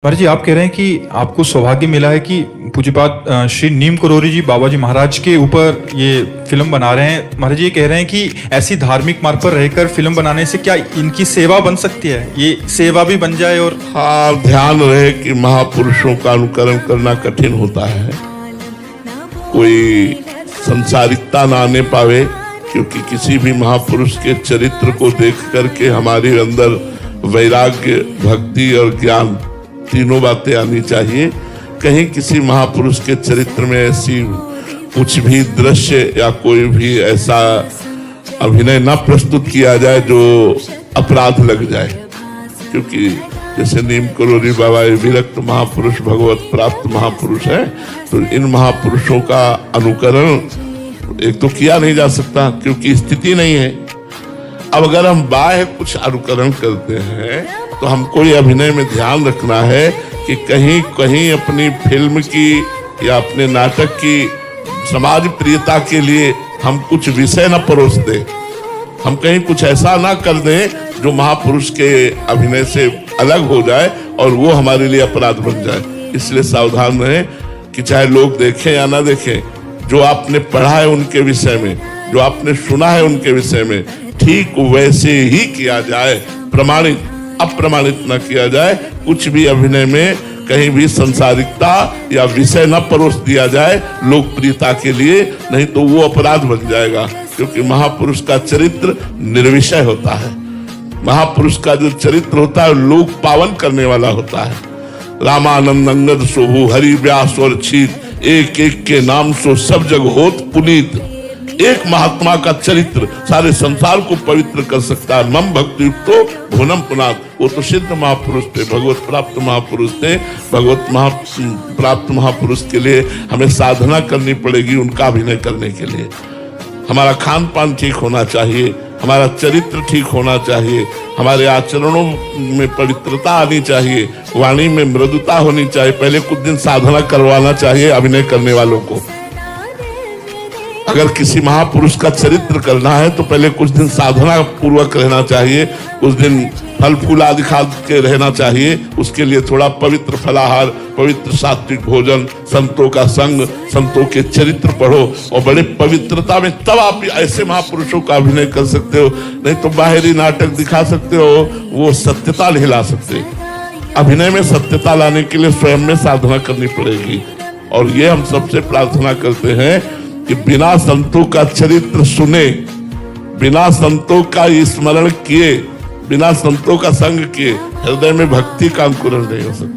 महाराज जी, आप कह रहे हैं कि आपको सौभाग्य मिला है कि पूज्यपाद श्री नीम करोली जी बाबा जी महाराज के ऊपर ये फिल्म बना रहे हैं। महाराज जी ये कह रहे हैं कि ऐसी धार्मिक मार्ग पर रहकर फिल्म बनाने से क्या इनकी सेवा बन सकती है, ये सेवा भी बन जाए? और हाँ, ध्यान रहे कि महापुरुषों का अनुकरण करना कठिन होता है, कोई संसारिकता ना आने पावे, क्योंकि किसी भी महापुरुष के चरित्र को देख करके हमारे अंदर वैराग्य, भक्ति और ज्ञान तीनों बातें आनी चाहिए। कहीं किसी महापुरुष के चरित्र में ऐसी कुछ भी दृश्य या कोई भी ऐसा अभिनय न प्रस्तुत किया जाए जो अपराध लग जाए, क्योंकि जैसे नीम करोली बाबा विरक्त महापुरुष, भगवत प्राप्त महापुरुष है, तो इन महापुरुषों का अनुकरण एक तो किया नहीं जा सकता क्योंकि स्थिति नहीं है। अब अगर हम बाह्य कुछ अनुकरण करते हैं तो हमको ये अभिनय में ध्यान रखना है कि कहीं कहीं अपनी फिल्म की या अपने नाटक की समाज प्रियता के लिए हम कुछ विषय न परोस दें, हम कहीं कुछ ऐसा ना कर दें जो महापुरुष के अभिनय से अलग हो जाए और वो हमारे लिए अपराध बन जाए। इसलिए सावधान रहें कि चाहे लोग देखें या ना देखें, जो आपने पढ़ा है उनके विषय में, जो आपने सुना है उनके विषय में, ठीक वैसे ही किया जाए, प्रमाणित अप्रमाणित न किया जाए। कुछ भी अभिनय में कहीं भी संसारिकता या विषय न परोस दिया जाए लोकप्रियता के लिए, नहीं तो वो अपराध बन जाएगा। क्योंकि महापुरुष का चरित्र निर्विषय होता है, महापुरुष का जो चरित्र होता है लोक पावन करने वाला होता है। रामानंद अंगद सोहु, हरि व्यास और छीत, एक एक के नाम सो सब जग होत पुनीत। एक महात्मा का चरित्र सारे संसार को पवित्र कर सकता है। मम भक्ति युक्तो भुवनम पुनात, वो तो सिद्ध महापुरुष थे, भगवत प्राप्त महापुरुष थे। भगवत प्राप्त महापुरुष के लिए हमें साधना करनी पड़ेगी उनका अभिनय करने के लिए। हमारा खान पान ठीक होना चाहिए, हमारा चरित्र ठीक होना चाहिए, हमारे आचरणों में पवित्रता आनी चाहिए, वाणी में मृदुता होनी चाहिए। पहले कुछ दिन साधना करवाना चाहिए अभिनय करने वालों को। अगर किसी महापुरुष का चरित्र करना है तो पहले कुछ दिन साधना पूर्वक रहना चाहिए, कुछ दिन फल फूल आदि खा के रहना चाहिए। उसके लिए थोड़ा पवित्र फलाहार, पवित्र सात्विक भोजन, संतों का संग, संतों के चरित्र पढ़ो और बड़े पवित्रता में तब आप ऐसे महापुरुषों का अभिनय कर सकते हो। नहीं तो बाहरी नाटक दिखा सकते हो, वो सत्यता नहीं ला सकते। अभिनय में सत्यता लाने के लिए स्वयं में साधना करनी पड़ेगी। और ये हम सबसे प्रार्थना करते हैं कि बिना संतों का चरित्र सुने, बिना संतों का स्मरण किए, बिना संतों का संग किए हृदय में भक्ति का अंकुरण नहीं हो सकता।